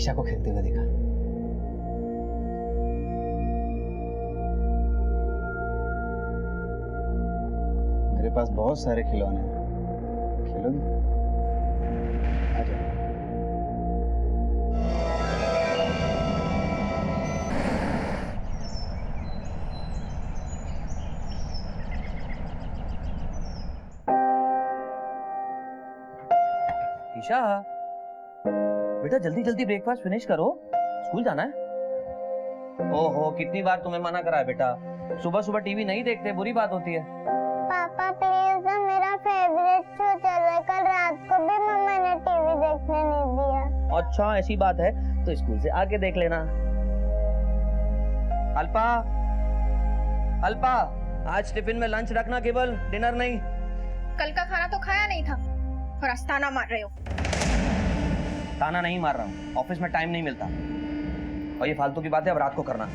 ईशा को खेलते हुए देखा। मेरे पास बहुत सारे खिलौने हैं, खेलोगी? आ जाओ। ईशा, बेटा जल्दी जल्दी ब्रेकफास्ट फिनिश करो, स्कूल जाना है। ओहो, कितनी बार तुम्हें मना करा है बेटा, सुबह सुबह टीवी नहीं देखते, बुरी बात होती है। पापा प्लीज ना, मेरा फेवरेट शो चल रहा है, कल रात को भी मम्मा ने टीवी देखने नहीं दिया। अच्छा ऐसी बात है तो स्कूल से आके देख लेना। अल्पा, अल्पा, आज टिफिन में लंच रखना, केवल डिनर नहीं। कल का खाना तो खाया नहीं था और आज ताना मार रहे हो। ताना नहीं मार रहा हूँ, ऑफिस में टाइम नहीं मिलता और ये फालतू की बातें अब रात को करना।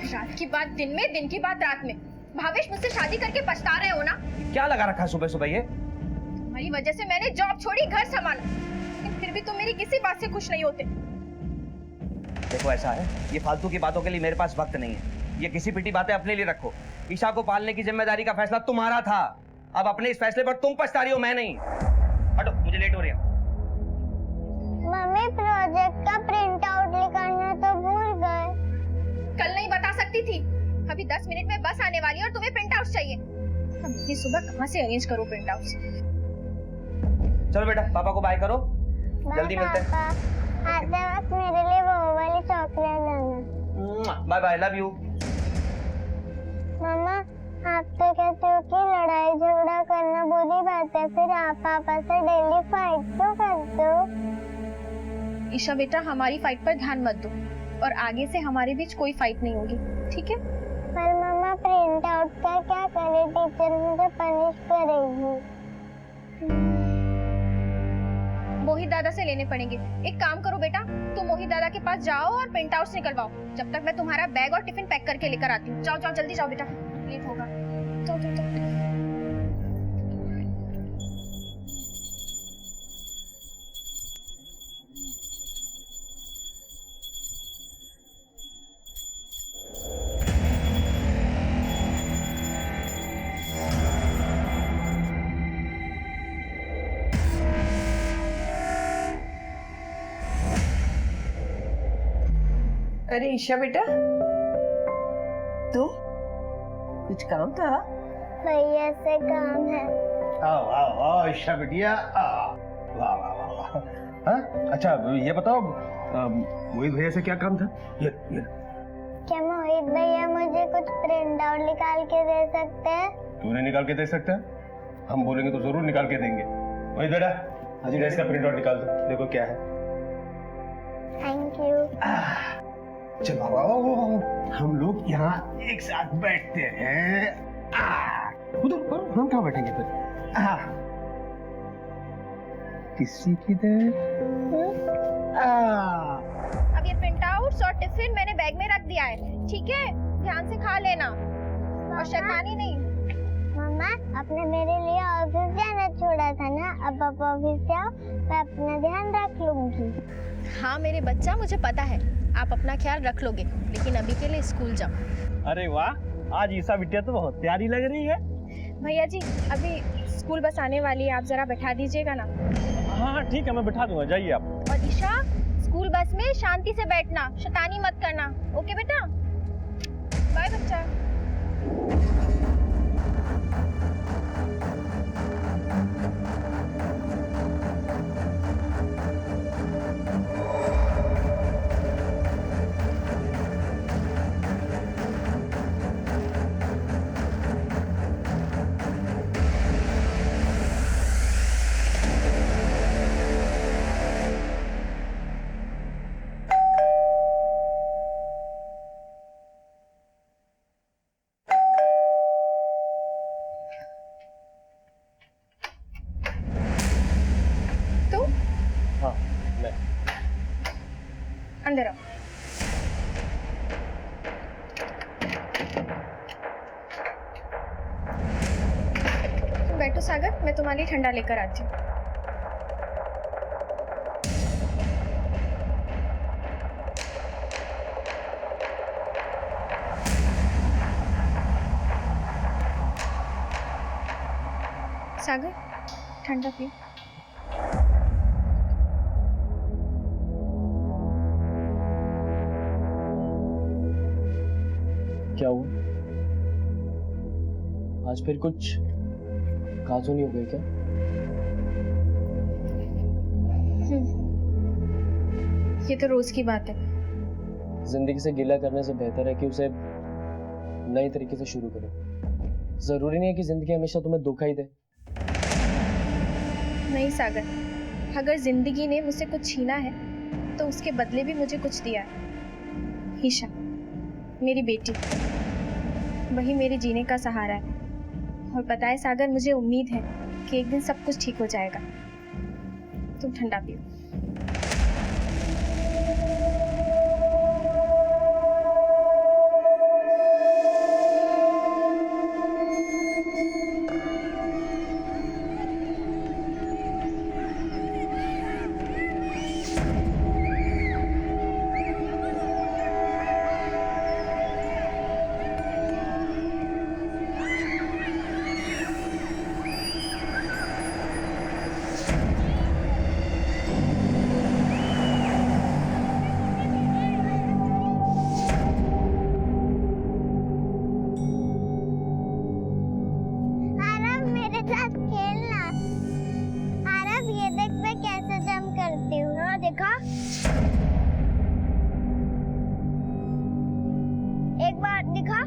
रात की बात दिन में, दिन की बात रात में। भावेश, मुझसे शादी करके पछता रहे हो ना? क्या लगा रखा है सुबह सुबह ये? तुम्हारी वजह से मैंने जॉब छोड़ी, घर संभाला, लेकिन फिर भी तुम मेरी किसी बात से खुश नहीं होते। देखो ऐसा है, ये फालतू की बातों के लिए मेरे पास वक्त नहीं है, ये किसी पिटी बातें अपने लिए रखो। ईशा को पालने की जिम्मेदारी का फैसला तुम्हारा था, अब अपने इस फैसले पर तुम पछता रही हो, मैं नहीं। हटो, मुझे लेट हो रही है। मम्मी प्रोजेक्ट का प्रिंट आउट निकालना तो भूल गए। कल नहीं बता सकती थी? अभी 10 मिनट में बस आने वाली है और तुम्हें प्रिंट आउट चाहिए। अब इतनी सुबह कहाँ से अरेंज करो प्रिंट आउट? चलो बेटा, पापा को बाय करो, जल्दी मिलते हैं। आते वक्त मेरे लिए वो वाली चॉकलेट लाना। Bye bye, love you. मम्मा, आप तो कहते हो कि लड़ाई झगड़ा करना बुरी बात है, फिर आप पापा से डेली फाइट क्यों करते हो? ईशा बेटा, हमारी फाइट पर ध्यान मत दो और आगे से हमारे बीच कोई फाइट नहीं होगी, ठीक है? पर मम्मा प्रिंट आउट का क्या करे, टीचर मुझे पनिश करेगी। मोहित दादा से लेने पड़ेंगे। एक काम करो बेटा, तुम मोहित दादा के पास जाओ और प्रिंट आउट निकलवाओ, जब तक मैं तुम्हारा बैग और टिफिन पैक करके लेकर आती हूँ। जाओ जाओ, जल्दी जाओ बेटा, लेट होगा। जाओ जाओ जाओ। अरे ईशा बेटा, तो कुछ काम था? भैया से काम है। आओ आओ आओ ईशा बिटिया, वाह वाह वाह वाह। हाँ? अच्छा ये बताओ, मोहित भैया से क्या काम था? ये क्या मोहित भैया मुझे कुछ प्रिंट आउट निकाल के दे सकते हैं? क्यों नहीं निकाल के दे सकते? हम बोलेंगे तो जरूर निकाल के देंगे। मोहित बेटा, ड्रेस का प्रिंट आउट निकाल दो, देखो क्या है। Thank you. चलो आओ, हम लोग यहाँ एक साथ बैठते हैं। उधर हम कहाँ बैठेंगे फिर? किसी की देर। अब ये प्रिंट आउट और टिफिन मैंने बैग में रख दिया है, ठीक है? ध्यान से खा लेना और शैतानी नहीं। मम्मा, आपने मेरे लिए ऑफिस जाना छोड़ा था ना, अब आप ऑफिस जाओ, मैं अपना ध्यान रख लूंगी। हाँ मेरे बच्चा, मुझे पता है आप अपना ख्याल रख लोगे, लेकिन अभी के लिए स्कूल जाओ। अरे वाह, आज ईशा बिटिया तो बहुत प्यारी लग रही है। भैया जी, अभी स्कूल बस आने वाली है, आप जरा बैठा दीजिएगा ना। हाँ ठीक है, मैं बिठा दूंगा, जाइए आप। और ईशा, स्कूल बस में शांति से बैठना, शैतानी मत करना, ओके बेटा? बाय बच्चा। अंदर आओ। तुम बैठो सागर, मैं तुम्हारे लिए ठंडा लेकर आती हूँ। सागर ठंडा पियो। क्या हुआ? आज फिर कुछ काजू नहीं हो गए क्या? ये तो रोज की बात है। जिंदगी से गिला करने से बेहतर है कि उसे नए तरीके से शुरू करो। जरूरी नहीं है कि जिंदगी हमेशा तुम्हें धोखा ही दे। नहीं सागर, अगर जिंदगी ने मुझसे कुछ छीना है तो उसके बदले भी मुझे कुछ दिया है। ईशा, मेरी बेटी, वही मेरे जीने का सहारा है। और पता है सागर, मुझे उम्मीद है कि एक दिन सब कुछ ठीक हो जाएगा। तुम ठंडा पियो। आरव मेरे साथ खेलना। आरव ये देख मैं कैसे जंप करती हूँ। हाँ देखा? एक बार दिखा।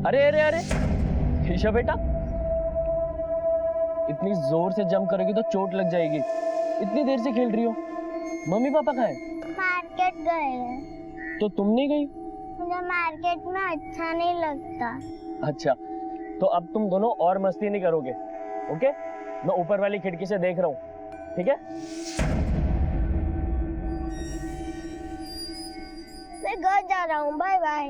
अरे अरे अरे ईशा बेटा, इतनी जोर से जंप करोगी तो चोट लग जाएगी। इतनी देर से खेल रही हो। मम्मी पापा कहाँ हैं? मार्केट गए हैं। तो तुम नहीं गई? मुझे मार्केट में अच्छा नहीं लगता। अच्छा, तो अब तुम दोनों और मस्ती नहीं करोगे, ओके? मैं ऊपर वाली खिड़की से देख रहा हूँ, ठीक है? मैं घर जा रहा हूँ, बाय बाय।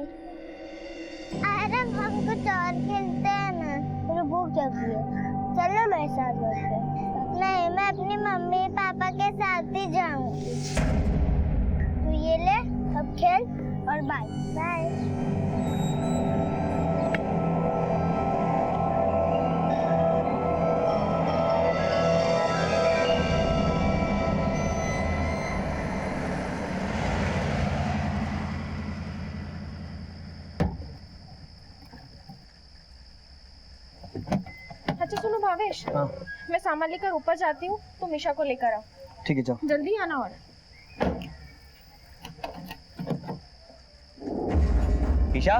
आरव हम कुछ और खेलते हैं ना, मुझे भूख लगी है। चलो मेरे साथ घर पे। नहीं, मैं अपनी मम्मी पापा के साथ ही जाऊंगी। तू ये ले, अब खेल और बाय बाय। अच्छा सुनो भावेश, हाँ मैं सामान लेकर ऊपर जाती हूँ, तुम ईशा को लेकर आओ। ठीक है, जाओ। जल्दी आना। और ईशा,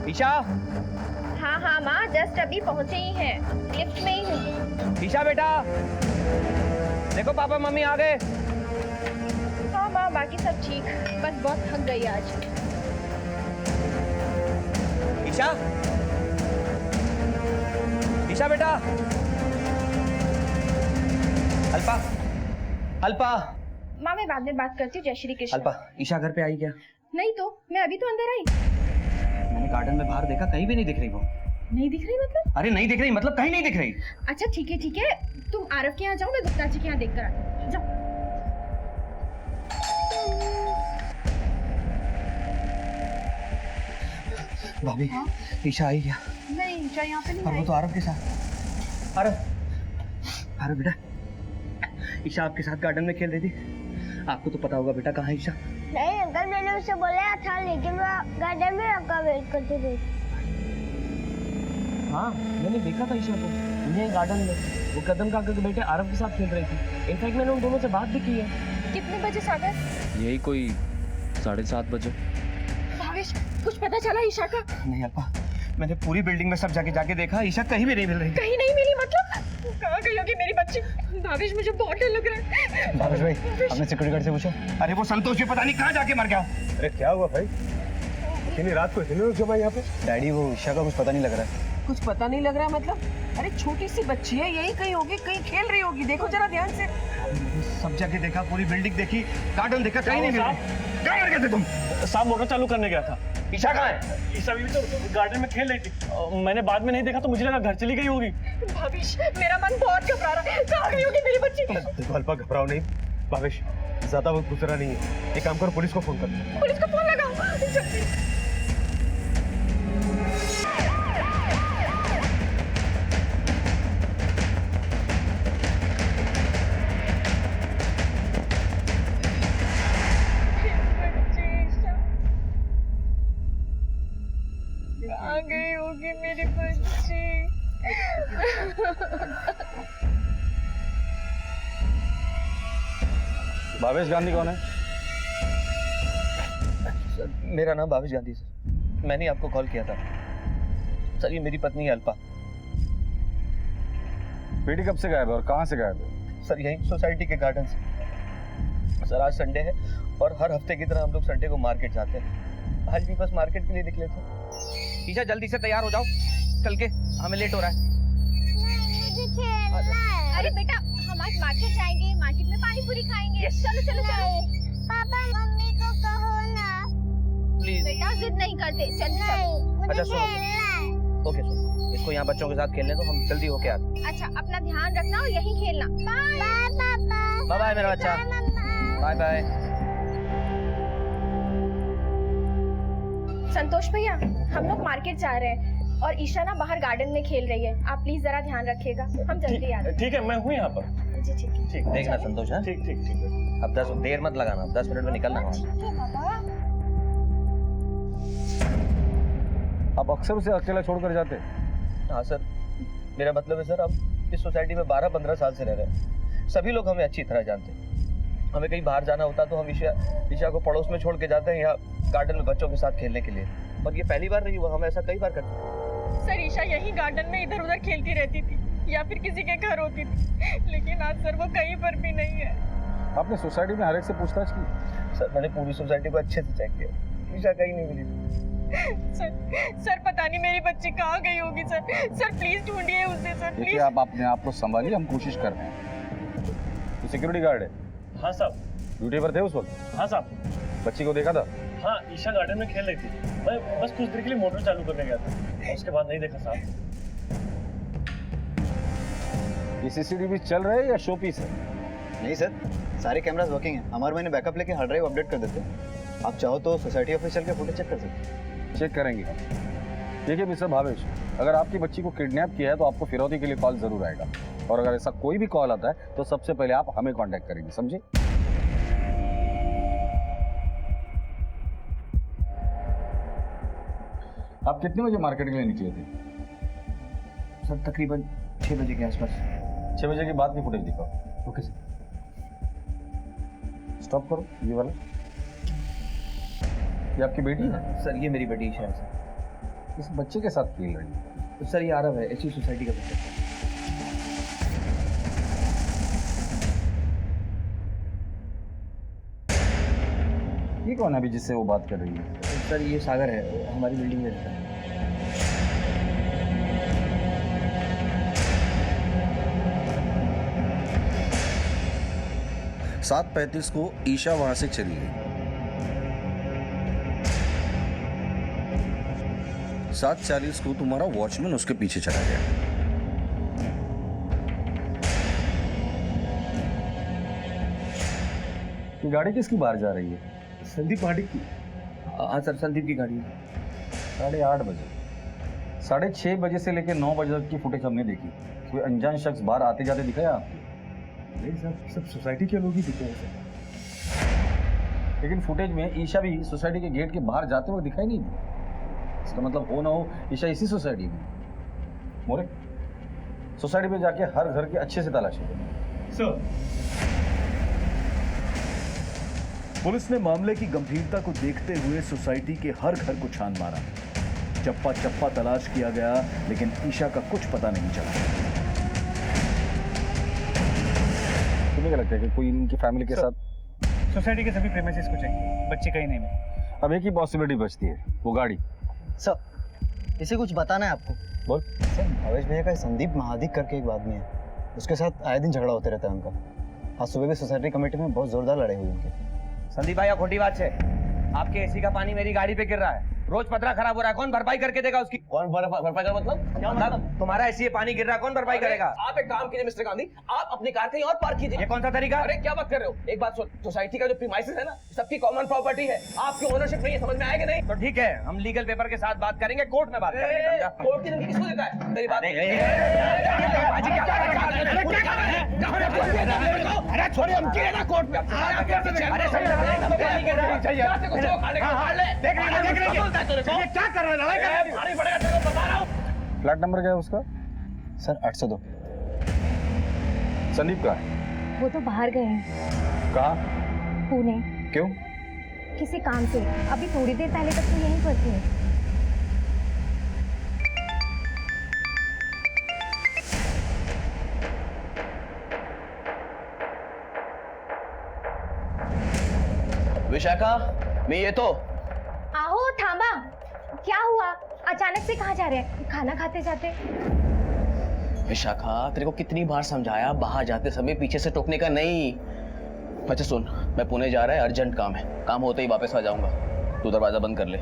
ईशा, हाँ हाँ माँ, जस्ट अभी पहुँचे ही हैं, लिफ्ट में ही हूँ। ईशा बेटा, देखो पापा मम्मी आ गए। हाँ माँ, बाकी सब ठीक, बस बहुत थक गई आज। ईशा, ईशा बेटा। अल्पा, अल्पा। माँ मैं बाद में बात करती हूँ। जय श्री कृष्ण। अल्पा, ईशा घर पे आई क्या? नहीं तो, मैं अभी तो अंदर आई। मैंने गार्डन में बाहर देखा, कहीं भी नहीं दिख रही वो। नहीं दिख रही मतलब? अरे नहीं दिख रही मतलब कहीं नहीं दिख रही। अच्छा ठीक है, तुम आरव के यहाँ जाओ, मैं गुप्ता जी के यहाँ देख कर आती हूँ। जाओ। भाभी, ईशा आई क्या? नहीं, ईशा यहाँ पे और नहीं वो आई। तो आरव के साथ। आरव बेटा, ईशा आपके साथ गार्डन में खेल रही थी। आपको तो पता होगा बेटा, कहाँ है ईशा? नहीं अंकल, मैंने उसे बोला था, लेकिन वो गार्डन में आपका वेट करती थी। हाँ, मैंने देखा था ईशा को यहीं गार्डन में। वो कदम काका के बेटे आरव के साथ खेल रही थी। इनफैक्ट मैंने उन दोनों से बात भी की है। कितने बजे सागर? यही कोई 7:30 बजे। भावेश, कुछ पता चला ईशा का? नहीं अल्पा, मैंने पूरी बिल्डिंग में सब जाके देखा, ईशा कहीं भी नहीं मिल रही। कहीं नहीं मिली मतलब? कहाँ गई होगी मेरी बच्ची? भावेश मुझे बहुत डर लग रहा है। भावेश भाई, आपने सिक्योरिटी गार्ड से पूछा? अरे वो संतोष जी पता नहीं कहाँ जाके मर गया। अरे क्या हुआ भाई? इतनी रात को इतने लोग जमा यहाँ पे? डैडी, वो ईशा का कुछ पता नहीं लग रहा है। कुछ पता नहीं लग रहा है मतलब? अरे छोटी सी बच्ची है, यही कहीं होगी, कहीं खेल रही होगी। देखो जरा ध्यान से। सब जगह देखा, पूरी बिल्डिंग देखी, गार्डन देखा, कहीं नहीं मिल रही। कहाँ मर गए थे तुम? साहब मोटर चालू करने गया था। ईशा कहाँ है? ईशा भी तो गार्डन में खेल रही थी। मैंने बाद में नहीं देखा तो मुझे लगा घर चली गई होगी। भावेश, मेरा मन बहुत घबरा रहा है। कहाँ गई होगी मेरी बच्ची? देखो अल्पा, घबराओ नहीं। भावेश, ज्यादा वक्त गुजरा नहीं है। एक काम करो, पुलिस को फोन कर। पुलिस को फोन लगाओ जल्दी। भावेश गांधी कौन है? सर मेरा नाम भावेश गांधी है सर। मैंने आपको कॉल किया था सर। ये मेरी पत्नी है अल्पा। बेटी कब से गायब है और कहाँ से गायब है? सर यही सोसाइटी के गार्डन से। सर आज संडे है और हर हफ्ते की तरह हम लोग संडे को मार्केट जाते हैं। आज भी बस मार्केट के लिए निकले थे। ईशा जल्दी से तैयार हो जाओ, चल के हमें लेट हो रहा है। मुझे खेलना है। अरे बेटा हम आज मार्केट जाएंगे, मार्केट में पानी पूरी खाएंगे। चलो चलो चलो। पापा मम्मी को कहो ना। प्लीज बेटा जिद नहीं करते, जल्दी चलो। नहीं, मुझे अच्छा, सुनो। खेलना है। ओके सुनो, इसको यहाँ बच्चों के साथ खेलने दो, हम जल्दी होके आते हैं। अच्छा अपना ध्यान रखना और यहीं खेलना। बाय बाय पापा। बाय बाय मेरा बच्चा। बाय मम्मा। Bye bye. संतोष भैया हम लोग मार्केट जा रहे हैं और ईशा ना बाहर गार्डन में खेल रही है। आप प्लीज जरा ध्यान रखिएगा, हम जल्दी आ रहे ठीक है, मैं हूँ यहाँ पर। हैं। जी ठीक है। ठीक देखना संतोष है, ठीक ठीक ठीक है। अब 10 देर मत लगाना, 10 मिनट में निकलना वहाँ से। ठीक है बाबा। आप अक्सर उसे अकेला छोड़कर जाते? हाँ सर, मेरा मतलब है सर हम इस सोसाइटी में 12-15 साल से रह रहे हैं। सभी लोग हमें अच्छी तरह जानते हैं। हमें कहीं बाहर जाना होता तो हम ईशा को पड़ोस में छोड़ के जाते हैं, यहाँ गार्डन में बच्चों के साथ खेलने के लिए। और ये पहली बार नहीं हुआ, हम ऐसा कई बार करते हैं। सर ईशा यही गार्डन में इधर उधर खेलती रहती थी या फिर किसी के घर होती थी, लेकिन आज सर वो कहीं पर भी नहीं है। आपने सोसाइटी में हर एक से पूछताछ की? सर मैंने पूरी सोसाइटी को अच्छे से चेक किया, ईशा कहीं नहीं मिली। सर पता नहीं मेरी बच्ची कहाँ गई होगी। सर प्लीज ढूंढिए उसे सर देखिए प्लीज। आप अपने आप को संभालिए, हम कोशिश कर रहे हैं। तो सिक्योरिटी गार्ड है, हाँ साहब। ड्यूटी पर थे उस वक्त? हाँ साहब। बच्ची को देखा था? हाँ, ईशा गार्डन में खेल रही थी। मैं बस कुछ देर के लिए मोटर चालू करने गया था, उसके बाद नहीं देखा साहब। ये सीसीटीवी चल रहा है या शो पीस है? नहीं सर, सारे कैमरास वर्किंग हैं। हमारे मैंने बैकअप लेके हार्ड ड्राइव अपडेट कर देते हैं। आप चाहो तो सोसाइटी ऑफिशियल के फुटेज चेक कर सकते हैं। चेक करेंगे। देखिए मिस्टर भावेश, अगर आपकी बच्ची को किडनैप किया है तो आपको फिरौती के लिए कॉल जरूर आएगा, और अगर ऐसा कोई भी कॉल आता है तो सबसे पहले आप हमें कांटेक्ट करेंगे, समझे? आप कितने बजे मार्केट के लिए निकले थे? सर तकरीबन 6 बजे के आसपास। 6 बजे के बाद की फुटेज दिखाओ। Okay sir. स्टॉप करो ये वाला। ये आपकी बेटी है? सर ये मेरी बेटी ईशा है सर। इस बच्चे के साथ खेल रही है? सर ये आरव है, इसी सोसाइटी का बच्चा। ये कौन है अभी जिससे वो बात कर रही है? सर ये सागर है, हमारी बिल्डिंग में रहता है। 7:35 को ईशा वहां से चली गई। 7:40 को तुम्हारा वॉचमैन उसके पीछे चला गया। ये गाड़ी किसकी बाहर जा रही है? संदीप पाटिल की। हाँ सर संदीप की गाड़ी है। 8:30 बजे, 6:30 बजे से लेकर 9 बजे तक की फुटेज हमने देखी। कोई अनजान शख्स बाहर आते जाते दिखाया आपको? नहीं सर, सब सोसाइटी के लोग ही दिखे हैं सर। लेकिन फुटेज में ईशा भी सोसाइटी के गेट के बाहर जाते हुए दिखाई नहीं दी। इसका मतलब हो ना हो ईशा इसी सोसाइटी में। मोरे, सोसाइटी में जाके हर घर की अच्छे से तलाशी करो। सर, पुलिस ने मामले की गंभीरता को देखते हुए सोसाइटी के हर घर को छान मारा। चप्पा चप्पा तलाश किया गया, लेकिन ईशा का कुछ पता नहीं चला। तुम्हें क्या लगता है कि कोई इनकी फैमिली के साथ? सोसाइटी के सभी प्रेमिसेस को चाहिए, बच्चे कहीं नहीं मिले। अब एक ही पॉसिबिलिटी बचती है, वो गाड़ी। सर, इसे कुछ बताना है आपको। बोल। सर, भावेश भैया का संदीप महादिक करके एक आदमी है, उसके साथ आए दिन झगड़ा होते रहता है उनका। आज सुबह भी सोसाइटी कमेटी में बहुत जोरदार लड़ाई हुई उनके। संदीप भाई खोटी बात है, आपके एसी का पानी मेरी गाड़ी पे गिर रहा है। रोज पतरा खराब हो रहा है, कौन भरपाई करके देगा उसकी? कौन भरपाई का मतलब? क्या मतलब? तुम्हारा एसी पानी गिर रहा है, कौन भरपाई करेगा? आप एक काम कीजिए मिस्टर गांधी, आप अपनी कार कहीं और पार्क कीजिए। ये कौन सा तरीका? अरे क्या बात कर रहे हो? एक बात सुन, सोसाइटी का जो प्रीमाइसेस है ना, सबकी कॉमन प्रॉपर्टी है, आपकी ओनरशिप नहीं है, समझ में आएगा नहीं? तो ठीक है, हम लीगल पेपर के साथ बात करेंगे, कोर्ट में बात करेंगे, समझा? कोर्ट की धमकी किसको देता है? मेरी बात अरे छोड़िए, हम गिरे ना कोर्ट में। क्या कर रहे हैं, लड़ाई कर रहे हैं? फ्लैट नंबर क्या है उसका? सर 802। संदीप का है? वो तो बाहर गए हैं। कहाँ? पुणे। क्यों? किसी काम से। अभी थोड़ी देर पहले तक तो यहीं पर थी। विशाखा, मैं ये तो। आहो थांबा, क्या हुआ? अचानक से कहाँ जा रहे हैं? खाना खाते जाते। विशाखा, तेरे को कितनी बार समझाया बाहर जाते समय पीछे से टोकने का नहीं। अच्छा सुन, मैं पुणे जा रहा है, अर्जेंट काम है, काम होते ही वापस आ जाऊंगा, तू दरवाजा बंद कर ले।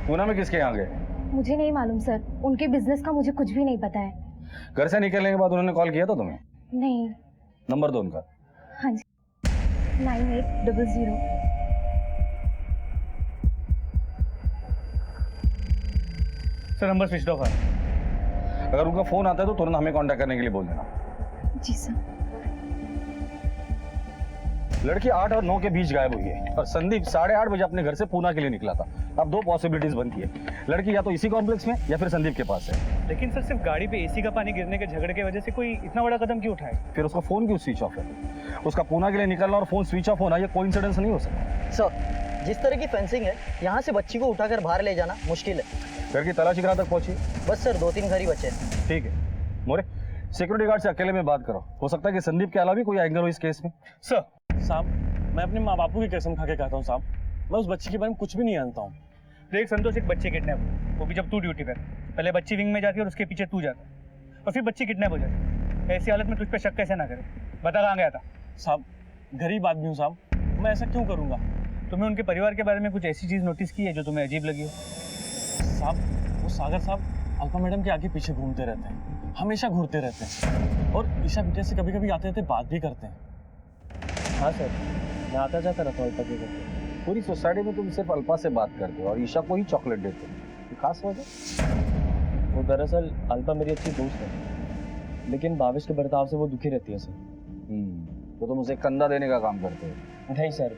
पूना में किसके यहाँ गए? मुझे नहीं मालूम सर, उनके बिजनेस का मुझे कुछ भी नहीं पता है। घर से निकलने के बाद उन्होंने कॉल किया था तुम्हें? नहीं। नंबर दो उनका। हाँ जी, 9800। सर नंबर स्विच ऑफ है। अगर उनका फोन आता है तो तुरंत हमें कांटेक्ट करने के लिए बोल देना। जी सर। लड़की 8 और 9 के बीच गायब हुई है और संदीप 8:30 बजे अपने घर से पूना के लिए निकला था। अब दो पॉसिबिलिटीज बनती है, लड़की या तो इसी कॉम्प्लेक्स में या फिर संदीप के पास है। लेकिन सर सिर्फ गाड़ी पे एसी का पानी गिरने के झगड़े की वजह से कोई इतना बड़ा कदम क्यों उठाए? फिर उसका फोन क्यों स्विच ऑफ है? उसका पूना के लिए निकलना और फोन स्विच ऑफ होना ये कोइंसिडेंस नहीं हो सकता। सर जिस तरह की फेंसिंग है, यहाँ से बच्ची को उठाकर बाहर ले जाना मुश्किल है। घर की तलाशी कहाँ तक पहुंची? बस सर 2-3 घर ही बचे हैं। ठीक है मोरे, सिक्योरिटी गार्ड से अकेले में बात करो, हो सकता है कि संदीप के अलावा भी कोई एंगल हो इस केस में। सर साहब, मैं अपने माँ बापू की कसम खा के कहता हूँ साहब, मैं उस बच्ची के बारे में कुछ भी नहीं जानता हूँ। देख संतोष, एक बच्चे किडनैप हुए, वो भी जब तू ड्यूटी पर। पहले बच्ची विंग में जाती है और उसके पीछे तू जाता और फिर बच्ची किडनैप हो जाती। ऐसी हालत में तुझ पे शक कैसे ना करे? बता कहाँ गया था? साहब गरीब आदमी हूँ साहब, मैं ऐसा क्यों करूँगा? तुम्हें उनके परिवार के बारे में कुछ ऐसी चीज़ नोटिस की है जो तुम्हें अजीब लगी हो? साहब वो सागर साहब अल्पा मैडम के आगे पीछे घूमते रहते हैं, हमेशा घूरते रहते हैं और ईशा बेटे से कभी कभी आते रहते बात भी करते हैं। हाँ सर, मैं आता जाता रहता हूँ अल्पा के घर। पूरी सोसाइटी में तुम सिर्फ अल्पा से बात करते हो और ईशा को ही चॉकलेट देते हो, खास वजह? वो दरअसल अल्पा मेरी अच्छी दोस्त है, लेकिन भावेश के बर्ताव से वो दुखी रहती है सर। तो तुम उसे कंधा देने का काम करते हो? नहीं सर,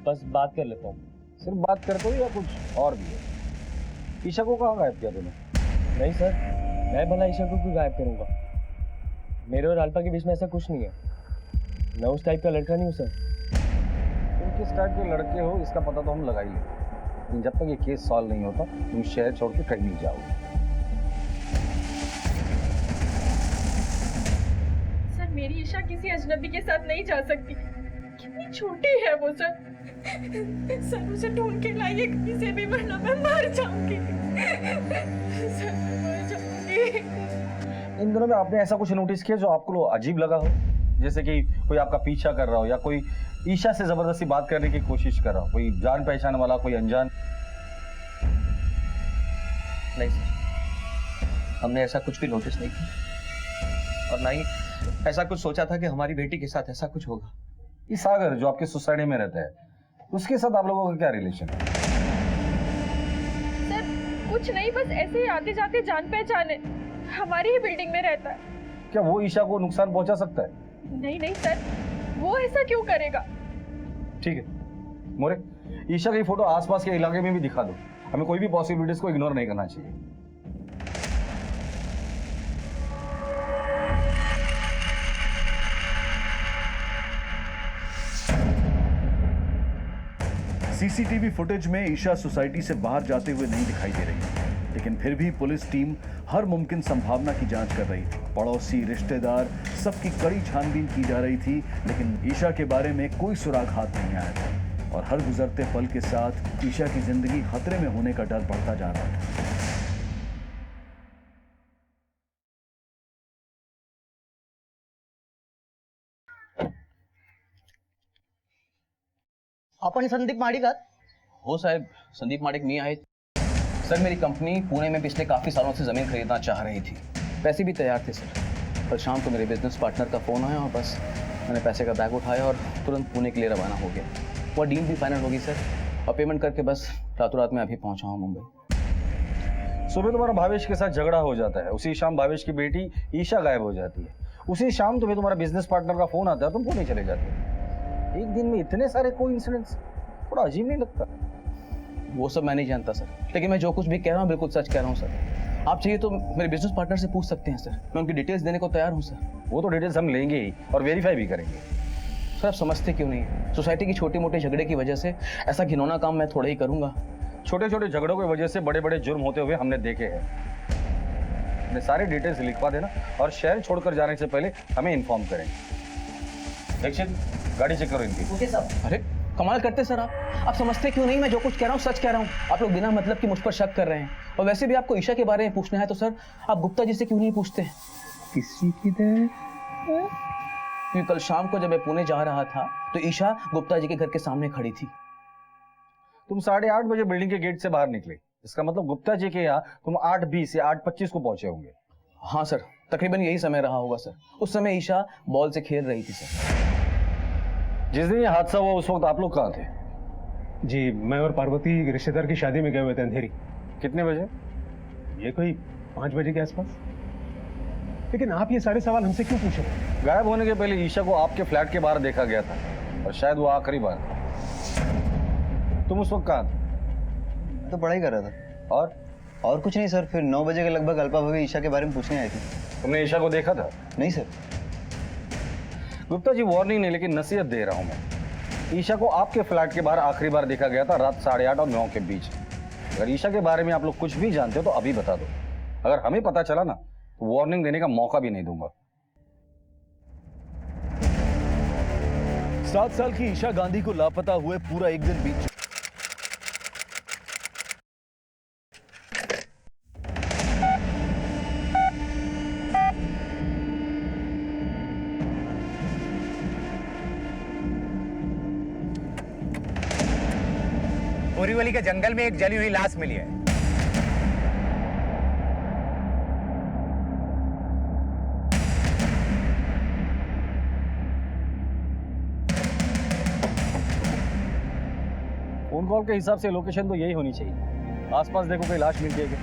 बस बात कर लेता हूँ। सिर्फ बात करते हो या कुछ और भी है? ईशा को कहाँ गायब किया तुमने? नहीं सर, मैं भला ईशा को क्यों गायब करूँगा? मेरे और अल्पा के बीच में ऐसा कुछ नहीं है, मैं उस टाइप का लड़का नहीं हूँ सर। तुम किस टाइप के लड़के हो इसका पता तो हम लगा ही लेंगे, लेकिन जब तक ये केस सॉल्व नहीं होता तुम शहर छोड़ के कहीं नहीं जाओगे। सर मेरी ईशा किसी अजनबी के साथ नहीं जा सकती, कितनी छोटी है वो सर। सर उसे ढूंढ के लाइए कहीं से भी, वरना मैं मर जाऊंगी। सर मैं मर जाऊंगी। इन दिनों में आपने ऐसा कुछ नोटिस किया जो आपको अजीब लगा हो? जैसे कि कोई आपका पीछा कर रहा हो या कोई ईशा से जबरदस्ती बात करने की कोशिश कर रहा हो, कोई जान पहचान वाला, कोई अनजान? नहीं सर, हमने ऐसा कुछ भी नोटिस नहीं किया और ना ही ऐसा कुछ सोचा था कि हमारी बेटी के साथ ऐसा कुछ होगा। ये सागर जो आपके सोसाइटी में रहता है, उसके साथ आप लोगों का क्या रिलेशन है? सर कुछ नहीं, बस ऐसे ही आते जाते जान पहचान है, हमारी ही बिल्डिंग में रहता है। क्या वो ईशा को नुकसान पहुंचा सकता है? नहीं नहीं सर, वो ऐसा क्यों करेगा? ठीक है मोरे, ईशा की फोटो आसपास के इलाके में भी दिखा दो, हमें कोई भी पॉसिबिलिटीज को इग्नोर नहीं करना चाहिए। सीसीटीवी फुटेज में ईशा सोसाइटी से बाहर जाते हुए नहीं दिखाई दे रही, लेकिन फिर भी पुलिस टीम हर मुमकिन संभावना की जांच कर रही थी। पड़ोसी, रिश्तेदार, सबकी कड़ी छानबीन की जा रही थी, लेकिन ईशा के बारे में कोई सुराग हाथ नहीं आया था और हर गुजरते पल के साथ ईशा की जिंदगी खतरे में होने का डर बढ़ता जा रहा था। आपण संदीप माडिक हो साहब, संदीप माडिक नहीं आए सर। मेरी कंपनी पुणे में पिछले काफ़ी सालों से ज़मीन खरीदना चाह रही थी, पैसे भी तैयार थे सर। कल शाम को मेरे बिजनेस पार्टनर का फ़ोन आया और बस मैंने पैसे का बैग उठाया और तुरंत पुणे के लिए रवाना हो गया। वो डील भी फाइनल होगी सर और पेमेंट करके बस रातों रात में अभी पहुंचा हूँ मुंबई। सुबह तुम्हारा भावेश के साथ झगड़ा हो जाता है, उसी शाम भावेश की बेटी ईशा गायब हो जाती है, उसी शाम तुम्हें तुम्हारा बिजनेस पार्टनर का फोन आता है, तुम पुणे चले जाते हो। एक दिन में इतने सारे कोइंसिडेंस, थोड़ा अजीब नहीं लगता? वो सब मैं नहीं जानता सर, लेकिन मैं जो कुछ भी कह रहा हूँ बिल्कुल सच कह रहा हूँ सर। आप चाहिए तो मेरे बिजनेस पार्टनर से पूछ सकते हैं सर, मैं उनकी डिटेल्स देने को तैयार हूँ सर। वो तो डिटेल्स हम लेंगे ही और वेरीफाई भी करेंगे। सर आप समझते क्यों नहीं है, सोसाइटी की छोटी मोटी झगड़े की वजह से ऐसा घिनौना काम मैं थोड़ा ही करूँगा। छोटे छोटे झगड़ों की वजह से बड़े बड़े जुर्म होते हुए हमने देखे हैं। अपने सारे डिटेल्स लिखवा देना और शहर छोड़कर जाने से पहले हमें इन्फॉर्म करेंगे। दीक्षित, गाड़ी चेक करो इनकी। ओके साहब। अरे कमाल करते सर आप समझते क्यों नहीं, मैं जो कुछ कह रहा हूँ सच कह रहा हूँ। आप लोग बिना मतलब कि मुझ पर शक कर रहे हैं, और वैसे भी आपको ईशा के बारे में पूछना है तो सर आप गुप्ता जी से क्यों नहीं पूछते? किसी की दे क्योंकि कल शाम को जब मैं पुणे जा रहा था तो ईशा गुप्ता जी के घर के सामने खड़ी थी। तुम 8:30 बजे बिल्डिंग के गेट से बाहर निकले, इसका मतलब गुप्ता जी के यहाँ तुम 8:20 या 8:25 को पहुंचे होंगे। हाँ सर, तकरीबन यही समय रहा होगा सर। उस समय ईशा बॉल से खेल रही थी सर। जिस दिन ये हादसा हुआ उस वक्त आप लोग कहाँ थे? जी, मैं और पार्वती रिश्तेदार की शादी में गए हुए थे अंधेरी। कितने बजे? ये कोई 5 बजे के आसपास। लेकिन आप ये सारे सवाल हमसे क्यों पूछ रहे हैं? गायब होने के पहले ईशा को आपके फ्लैट के बाहर देखा गया था और शायद वो आखिरी बार था। तुम उस वक्त कहाँ थे? तो पढ़ाई कर रहा था। और कुछ नहीं सर। फिर 9 बजे के लगभग अल्पा भाभी ईशा के बारे में पूछने आई थी। तुमने ईशा को देखा था? नहीं सर। गुप्ता जी, वार्निंग नहीं लेकिन नसीहत दे रहा हूं मैं। ईशा को आपके फ्लैट के बाहर आखिरी बार देखा गया था रात 8:30 और 9 के बीच। अगर ईशा के बारे में आप लोग कुछ भी जानते हो तो अभी बता दो। अगर हमें पता चला ना तो वार्निंग देने का मौका भी नहीं दूंगा। 7 साल की ईशा गांधी को लापता हुए पूरा एक दिन बीत बोरीवली के जंगल में एक जली हुई लाश मिली है। फोन कॉल के हिसाब से लोकेशन तो यही होनी चाहिए। आसपास देखो कोई लाश मिलती है क्या?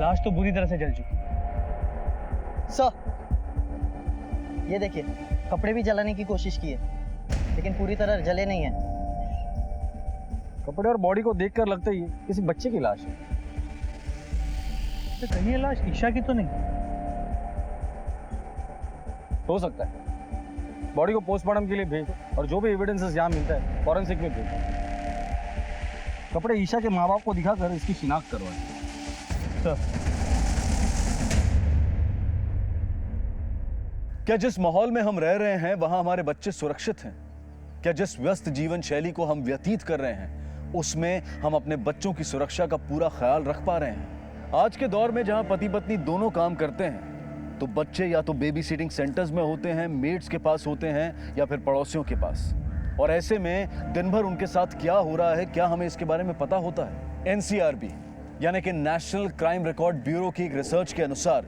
लाश तो बुरी तरह से जल चुकी। सर ये देखिए, कपड़े भी जलाने की कोशिश की है लेकिन पूरी तरह जले नहीं है। कपड़े और बॉडी को देखकर लगता ही है किसी बच्चे की लाश है। तो कहीं ये लाश ईशा की तो नहीं? हो सकता है। बॉडी को पोस्टमार्टम के लिए भेज दो और जो भी एविडेंसेस यहाँ मिलता है फॉरेंसिक में भेज दो। कपड़े ईशा के माँ बाप को दिखाकर इसकी शिनाख्त करवाएं। क्या जिस माहौल में हम रह रहे हैं वहां हमारे बच्चे सुरक्षित हैं? क्या जिस व्यस्त जीवन शैली को हम व्यतीत कर रहे हैं उसमें हम अपने बच्चों की सुरक्षा का पूरा ख्याल रख पा रहे हैं? आज के दौर में जहां पति पत्नी दोनों काम करते हैं तो बच्चे या तो बेबी सिटिंग सेंटर्स में होते हैं, मेड्स के पास होते हैं या फिर पड़ोसियों के पास। और ऐसे में दिन भर उनके साथ क्या हो रहा है क्या हमें इसके बारे में पता होता है? NCRB यानी कि नेशनल क्राइम रिकॉर्ड ब्यूरो की एक रिसर्च के अनुसार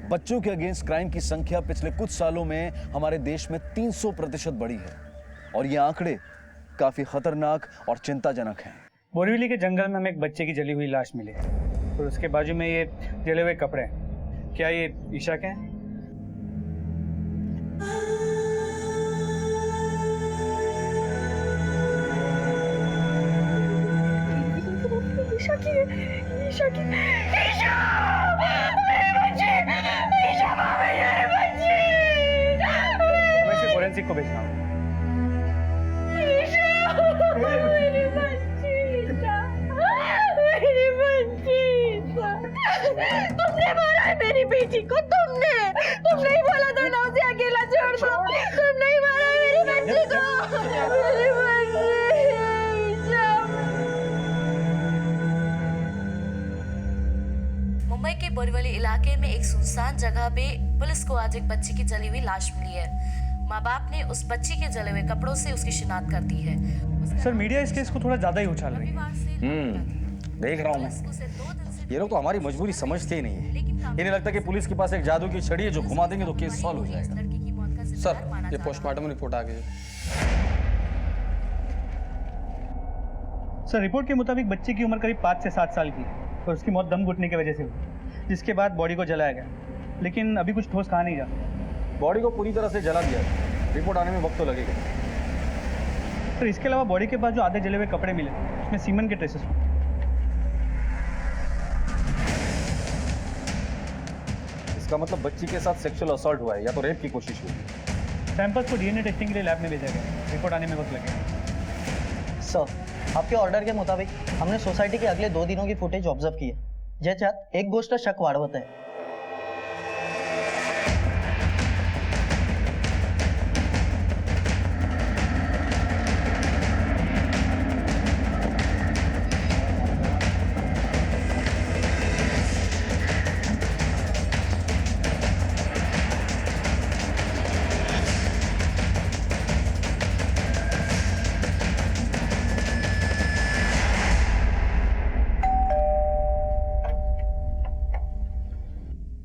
बच्चों के अगेंस्ट क्राइम की संख्या पिछले कुछ सालों में हमारे देश में 300% बढ़ी है और ये आंकड़े काफी खतरनाक और चिंताजनक हैं। बोरीवली के जंगल में हमें एक बच्चे की जली हुई लाश मिली और उसके बाजू में ये जले हुए कपड़े हैं। क्या ये ईशा के हैं? ईशा की ईशा की ईशा मेरे बच्चे ईशा मामे मेरे बच्चे मैं इसे फोरेंसिक को भेजना हूँ। ईशा मेरे बच्चे ईशा मेरे बच्चे ईशा तुमने मारा है मेरी बेटी को। तुमने नहीं बोला था ना उसे अकेला छोड़ दो। तुम नहीं मारा मेरी बच्ची को। मेरे बच्चे मुंबई के बोरीवली इलाके में एक सुनसान जगह पे पुलिस को आज एक बच्ची की जली हुई लाश मिली है। माँ बाप ने उस बच्ची के जले हुए कपड़ों से उसकी शिनाख्त कर दी है। सर मीडिया इस केस को थोड़ा ज्यादा ही उछाल रही है। देख रहा हूँ मैं। ये लोग तो हमारी मजबूरी समझते ही नहीं है। इन्हें लगता है कि पुलिस के पास एक जादू की छड़ी है जो घुमा देंगे तो केस सॉल्व हो जाएगा। सर ये पोस्टमार्टम रिपोर्ट आ गई है। सर रिपोर्ट के मुताबिक बच्चे की उम्र करीब 5 से 7 साल की है और उसकी मौत दम घुटने की वजह से हुई, जिसके बाद बॉडी को जलाया गया, लेकिन अभी कुछ ठोस कहा नहीं जा सकता। बॉडी को पूरी तरह से जला दिया है। रिपोर्ट आने में वक्त तो लगेगा। सर इसके अलावा बॉडी के पास जो आधे जले हुए कपड़े मिले उसमें सीमन के ट्रेसेस हुए। इसका मतलब बच्ची के साथ सेक्सुअल असॉल्ट हुआ है या तो रेप की कोशिश हुई है। सैंपल्स को डीएनए टेस्टिंग के लिए लैब में भेजा गया, रिपोर्ट आने में वक्त लगेगा। सर आपके ऑर्डर के मुताबिक हमने सोसाइटी के अगले 2 दिनों की फुटेज ऑब्जर्व की है, ज्याच्यात एक गोष्ट शक वाढवत आहे।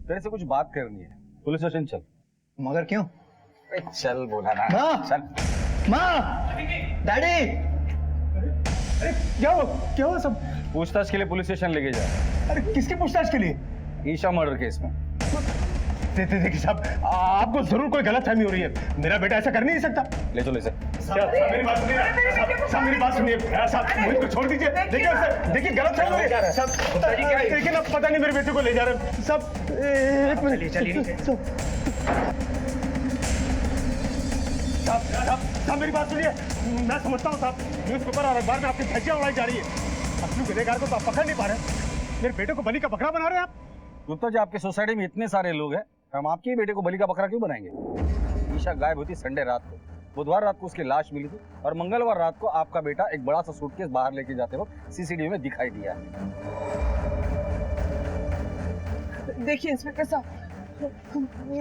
तेरे से कुछ बात करनी है, पुलिस स्टेशन चल। मगर क्यों? चल बोला ना। माँ! चल। माँ! डैडी! अरे क्या हुआ सब? पूछताछ के लिए पुलिस स्टेशन लेके जा। अरे किसकी पूछताछ के लिए? ईशा मर्डर केस में। देखिए साहब, आपको जरूर कोई गलतफहमी हो रही है। मेरा बेटा ऐसा कर नहीं सकता। ले चलो इसे। मेरी बात सुनिए। साहब मेरी बात सुनिए। साहब मुझे को छोड़ दीजिए। देखिए गलतफहमी हो रही है। साहब लेकिन अब पता नहीं मेरे बेटे को ले जा रहे हैं। साहब एक मिनट। चलिए। साहब मेरी बात सुनिए। मैं समझता हूँ साहब, न्यूज़पेपर और अखबार में आपकी धज्जियां उड़ाई जा रही है। असली गुनहगार को तो आप पकड़ नहीं पा रहे। मेरे बेटे को बलि का बकरा बना रहे हैं आप। गुप्ता जी, आपके सोसाइटी में इतने सारे लोग हैं, हम आपके ही बेटे को बलि का बकरा क्यों बनाएंगे? ईशा गायब हुई थी संडे रात को, बुधवार रात को उसकी लाश मिली थी और मंगलवार रात को आपका बेटा एक बड़ा सा सूटकेस बाहर लेके जाते वक्त सीसीटीवी में दिखाई दिया। देखिए इंस्पेक्टर साहब,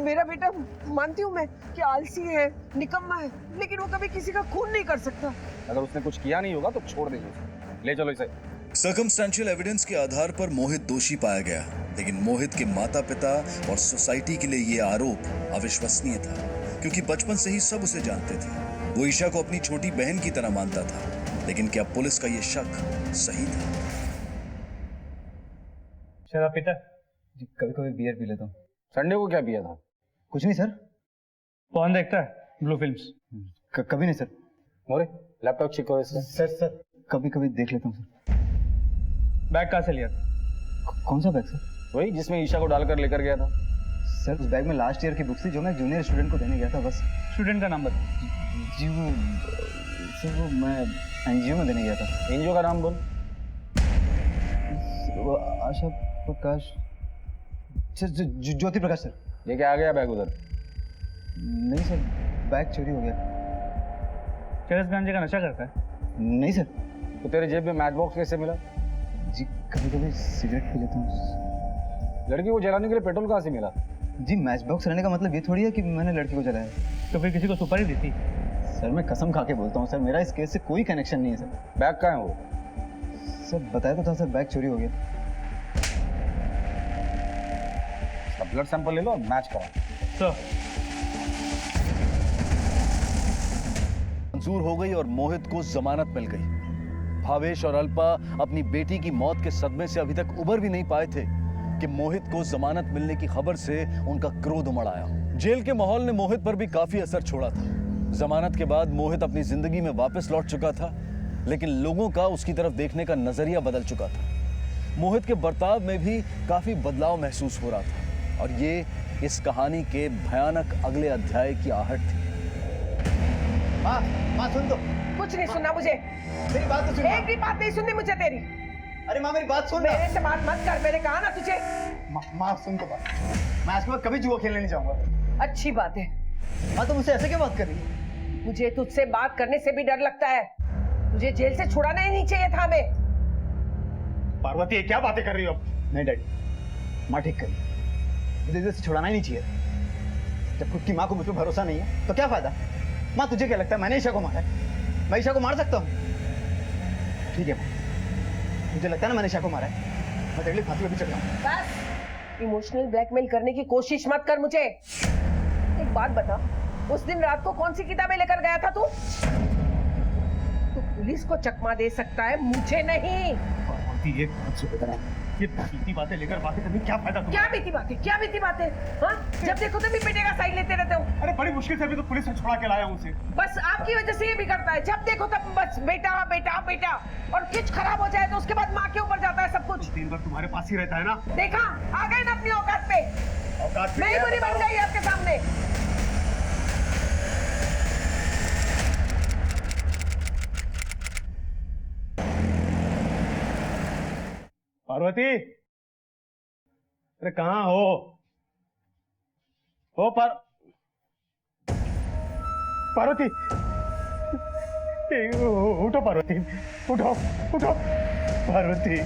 मेरा बेटा मानती हूँ मैं कि आलसी है, निकम्मा है, लेकिन वो कभी किसी का खून नहीं कर सकता। अगर उसने कुछ किया नहीं होगा तो छोड़ दीजिए उसे। ले चलो इसे। सर्कमस्टेंशियल एविडेंस के आधार पर मोहित दोषी पाया गया, लेकिन मोहित के माता पिता और सोसाइटी के लिए ये आरोप अविश्वसनीय था, क्योंकि बचपन से ही सब उसे जानते थे। वो ईशा को अपनी छोटी बहन की तरह मानता था, लेकिन क्या पुलिस का ये शक सही था? शराब पीता? जी कभी कभी बियर पी लेता हूँ। संडे को क्या पिया था? कुछ नहीं सर। कौन देखता है ब्लू फिल्म्स? कभी नहीं सर। मोरे लैपटॉप चेक करो इसका। सर कभी कभी देख लेता हूँ सर। बैग कहाँ से लिया? कौन सा बैग सर? वही जिसमें ईशा को डालकर लेकर गया था। सर उस बैग में लास्ट ईयर की बुक्स थी जो मैं जूनियर स्टूडेंट को देने गया था बस। स्टूडेंट का नाम बता। जी वो सर वो मैं एनजीओ में देने गया था। एनजीओ का नाम बोल। वो आशा प्रकाश ज्योति प्रकाश सर। लेके आ गया बैग उधर? नहीं सर, बैग चोरी हो गया। चरस गांजे का नशा करता है? नहीं सर। तो तेरे जेब में मैच बॉक्स कैसे मिला? जी कभी कभी सिगरेट पी लेता हूँ। लड़की को जलाने के लिए पेट्रोल कहाँ से मिला? जी मैच बॉक्स रहने का मतलब ये थोड़ी है कि मैंने लड़की को जलाया। तो फिर किसी को सुपारी दी थी? सर मैं कसम खा के बोलता हूँ सर, मेरा इस केस से कोई कनेक्शन नहीं है सर। बैग कहाँ है वो? सर बताया तो था सर, बैग चोरी हो गया। ब्लड सैंपल ले लो और मैच करा। तो मंजूर हो गई और मोहित को जमानत मिल गई। भावेश और अल्पा अपनी बेटी की मौत के सदमे से अभी तक उबर भी नहीं पाए थे कि मोहित को जमानत मिलने की खबर से उनका क्रोध उमड़ आया। जेल के माहौल ने मोहित पर भी काफी असर छोड़ा था। जमानत के बाद मोहित अपनी जिंदगी में वापस लौट चुका था, लेकिन लोगों का उसकी तरफ देखने का नजरिया बदल चुका था। मोहित के बर्ताव में भी काफी बदलाव महसूस हो रहा था और ये इस कहानी के भयानक अगले अध्याय की आहट थी। माँ सुन तो। कुछ नहीं सुनना मुझे। मेरी बात तो सुन। एक भी बात नहीं सुननी मुझे तेरी। अरे माँ मेरी बात सुन। मेरे से बात मत कर, मैंने कहा ना तुझे। माँ सुन तो बात। मैं आज के बाद कभी जुआ खेलने नहीं जाऊंगा। अच्छी बात है। माँ तो मुझसे ऐसे क्यों बात कर रही है? मुझे तुझसे बात करने से भी डर लगता है। तुझे जेल से छुड़ाना ही नहीं चाहिए था हमें। पार्वती ये क्या बातें कर रही हो? नहीं डैडी, माँ ठीक करी। मुझे जेल से छुड़ाना ही नहीं चाहिए। जब खुद की माँ को मुझ पर भरोसा नहीं है तो क्या फायदा? माँ तुझे क्या लगता है मैंने ईशा को मारा है? मैं ईशा को मार सकता हूँ? ठीक है माँ, मुझे लगता है ना मैंने ईशा को मारा है, मैं तेरे लिए फांसी पे भी चढ़ जाऊंगा। बस इमोशनल ब्लैकमेल करने की कोशिश मत कर मुझे। एक बात बता, उस दिन रात को कौन सी किताबें लेकर गया था तू? पुलिस को चकमा दे सकता है, मुझे नहीं। ये बीती बातें लेकर बातें करने क्या फायदा तुम्हें? क्या बीती बातें? हाँ, जब देखो तभी बेटे का साइड लेते रहते हो। अरे बड़ी मुश्किल से अभी तो पुलिस ने छुड़ा के लाया हूँ उसे। बस आपकी वजह से ये बिगड़ता है, जब देखो तब बस बेटा बेटा बेटा, और कुछ खराब हो जाए तो उसके बाद माँ के ऊपर जाता है सब कुछ। तो दिन भर तुम्हारे पास ही रहता है ना। देखा, आ गए ना अपनी औकात पे। मैं ही बुरी बन गई आपके सामने। पार्वती, अरे कहाँ हो पार्वती, उठो पार्वती, उठो पार्वती।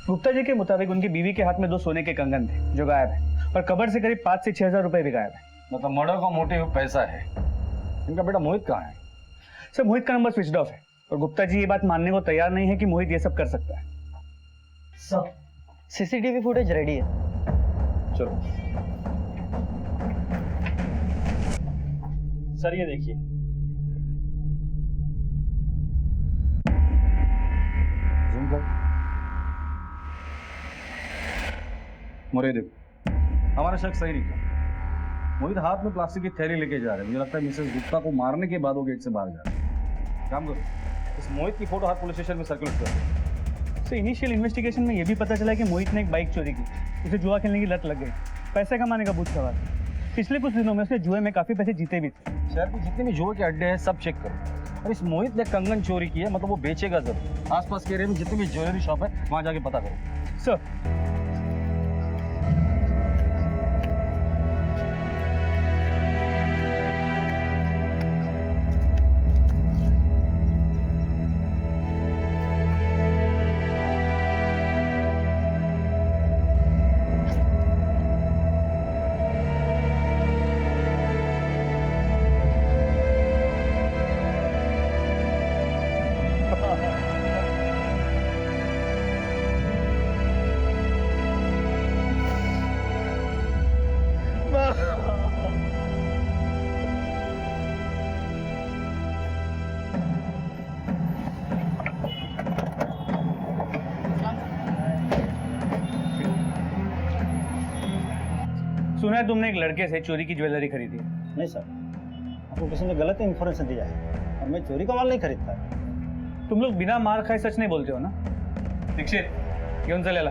गुप्ता जी के मुताबिक उनकी बीवी के हाथ में 2 सोने के कंगन थे जो गायब है, और कबर से करीब 5 से 6 हजार रुपए भी गायब है। मतलब मर्डर का मोटिव पैसा है। इनका बेटा मोहित कहाँ है? सर, मोहित का नंबर स्विच ऑफ है और गुप्ता जी ये बात मानने को तैयार नहीं है कि मोहित ये सब कर सकता है। सर, सीसीटीवी फुटेज रेडी है। चलो सर ये देखिए, जूम कर। मोरे देखो, हमारा शक सही निकला। मोहित हाथ में प्लास्टिक की थैली लेके जा रहे हैं। मुझे लगता है मिसेस गुप्ता को मारने के बाद वो गेट से बाहर जा रहे हैं। काम करो, इस मोहित की फोटो हर पुलिस स्टेशन में सर्कुलेट करो। सर, इनिशियल इन्वेस्टिगेशन में ये भी पता चला कि मोहित ने एक बाइक चोरी की, उसे जुआ खेलने की लत लग गई, पैसे कमाने का भूत सवार। पिछले कुछ दिनों में उसने जुए में काफी पैसे जीते भी थे। शहर के जितने भी जुए के अड्डे हैं सब चेक करो। और इस मोहित ने कंगन चोरी की है, मतलब वो बेचेगा जरूर। आसपास के एरिया में जितने भी ज्वेलरी शॉप है वहां जाके पता करो। सर, सुना है तुमने एक लड़के से चोरी की ज्वेलरी खरीदी है? नहीं सर, आपको किसी ने गलत इन्फॉर्मेशन दिया है और मैं चोरी का माल नहीं खरीदता। तुम लोग बिना मार खाए सच नहीं बोलते हो ना? दीक्षित, क्यों से ले ला।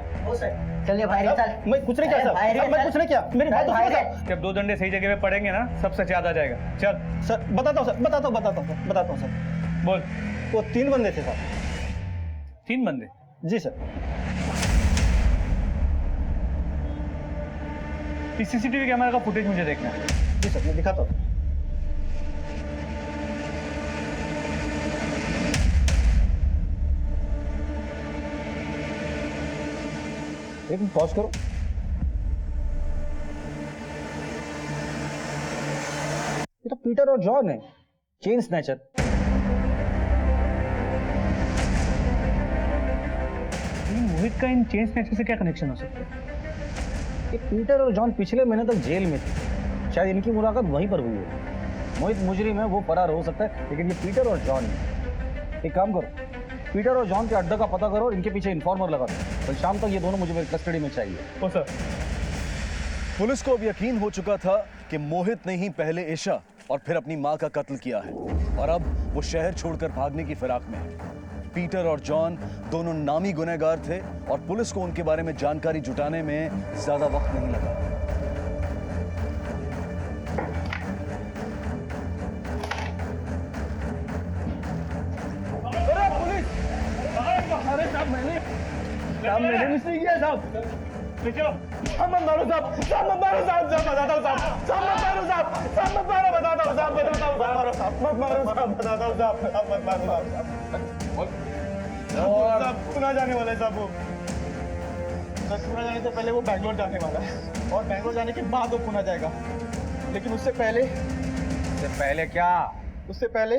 चलिए भाई, चल। मैं कुछ नहीं किया सर, मैं कुछ नहीं किया। मेरी बात सुनो सर। जब 2 डंडे सही जगह पे पड़ेंगे ना, सब सच याद आ जाएगा। चल सर, बताता हूँ सर। बोल। वो 3 बंदे थे सर। 3 बंदे? जी सर। सीसीटीवी कैमरा का फुटेज मुझे देखना है। जी सर, मैं दिखाता हूँ। एक मिनट पॉज करो। ये तो पीटर और जॉन है, चेन स्नैचर। मोहित का इन चेन स्नैचर से क्या कनेक्शन हो सकता है? ये पीटर और जॉन पिछले महीने तक जेल में थे। शायद इनकी मुलाकात वहीं पर हुई है। मोहित मुजरिम है, वो फरार हो सकता है, लेकिन ये पीटर और जॉन है। एक काम करो, पीटर और जॉन के अड्डे का पता करो, इनके पीछे इन्फॉर्मर लगा दो। कल शाम तक ये दोनों मुझे मेरी कस्टडी में चाहिए। ओ सर। पुलिस को अब यकीन हो चुका था कि मोहित ने ही पहले ईशा और फिर अपनी मां का कत्ल किया है, और अब वो शहर छोड़कर भागने की फिराक में है। पीटर और जॉन दोनों नामी गुनहगार थे और पुलिस को उनके बारे में जानकारी जुटाने में ज्यादा वक्त नहीं लगा। अरे पुलिस! अरे साहब, मैंने मिस नहीं किया साहब। हम मत मारो साहब, मत मारो साहब, बताता हूँ साहब, मत मारो साहब, मत मारो, बताता हूँ साहब, मत मारो साहब, बताता हूँ साहब, मत मारो साहब, पुणे जाने वाला है साहब वो। पुणे जाने से पहले वो बैंगलोर जाने वाला है, और बैंगलोर जाने के बाद वो पुणे जाएगा। लेकिन उससे पहले क्या? उससे पहले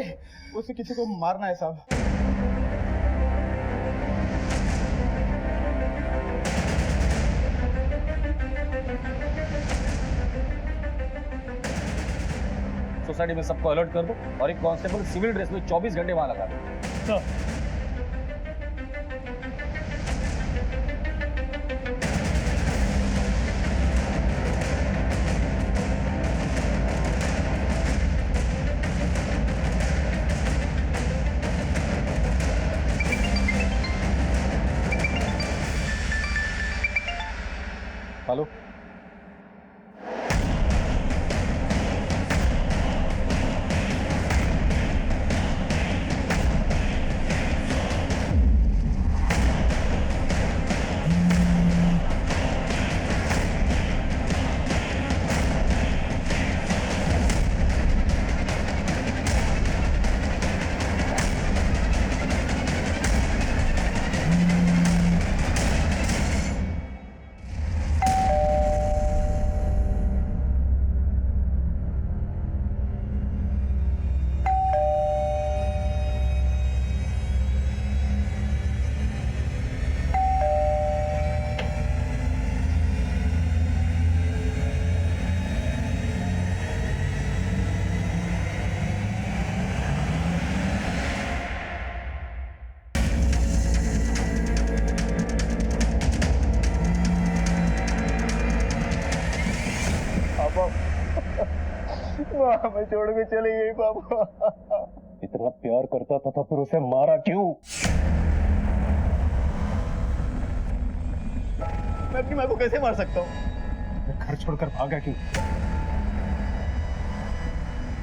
उसे किसी को मारना है साहब। सोसाइटी में सबको अलर्ट कर दो और एक कांस्टेबल सिविल ड्रेस में 24 घंटे वहां लगा दो। हेलो, हमें छोड़ के चली गई पापा। इतना प्यार करता था तो फिर उसे मारा क्यों? मैं अपनी माँ को कैसे मार सकता हूँ? घर छोड़कर भागा क्यों?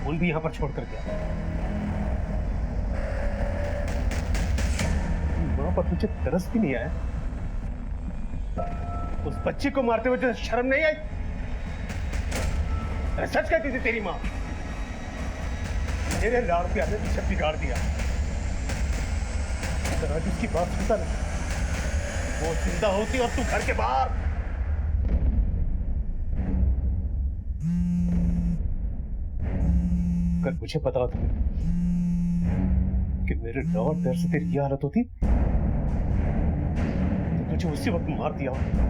उन भी यहाँ पर छोड़कर गया। माँ पर तुझे तरस भी नहीं आया? उस बच्ची को मारते हुए तुझे शर्म नहीं आई? सच कहती थी तेरी माँ, मेरे लाड़ पे आने सब बिगाड़ दिया। अगर आज उसकी बात सुनता नहीं, वो जिंदा होती और तू घर के बाहर। अगर मुझे पता होता कि मेरे लौट डर से तेरी ये हालत होती तो तुझे उसी वक्त मार दिया होता।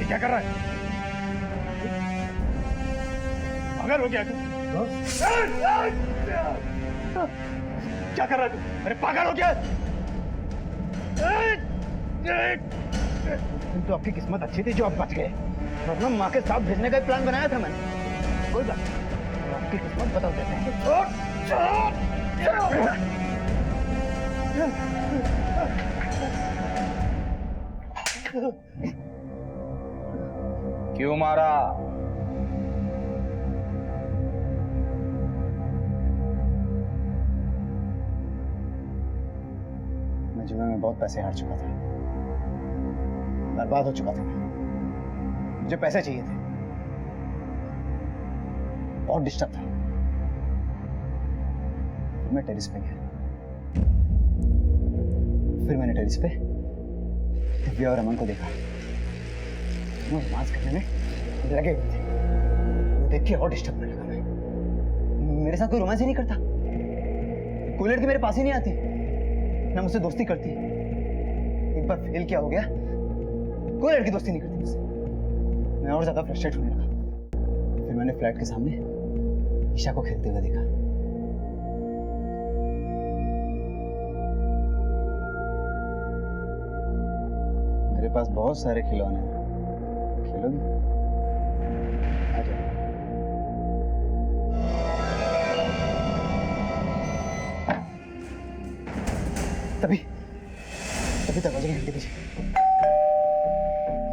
क्या कर रहा है? पागल हो गया तू? क्या कर रहा है तू? अरे पागल हो गया? तो आपकी किस्मत अच्छी थी जो आप बच गए, वरना माँ के साथ भेजने का प्लान बनाया था मैंने। कोई बात नहीं, आपकी किस्मत बदल देते हैं। क्यों मारा? मैं जुए में बहुत पैसे हार चुका था, बर्बाद हो चुका था। मुझे पैसे चाहिए थे, बहुत डिस्टर्ब था। फिर मैं टेरिस पे गया। फिर मैंने टेरिस पे दिव्या और अमन को देखा। वो रोमांस करने में लगे हुए थे। वो देख के और डिस्टर्ब होने लगा। मैं मेरे साथ कोई रोमांस ही नहीं करता। कोई लड़की मेरे पास ही नहीं आती, ना मुझसे दोस्ती करती। एक बार फेल क्या हो गया, कोई लड़की दोस्ती नहीं करती मुझसे। मैं और ज्यादा फ्रस्ट्रेट होने लगा। फिर मैंने फ्लैट के सामने ईशा को खेलते हुए देखा। मेरे पास बहुत सारे खिलौने हैं, खेलोगी? आ जाओ। तभी दरवाजे की घंटी बजी।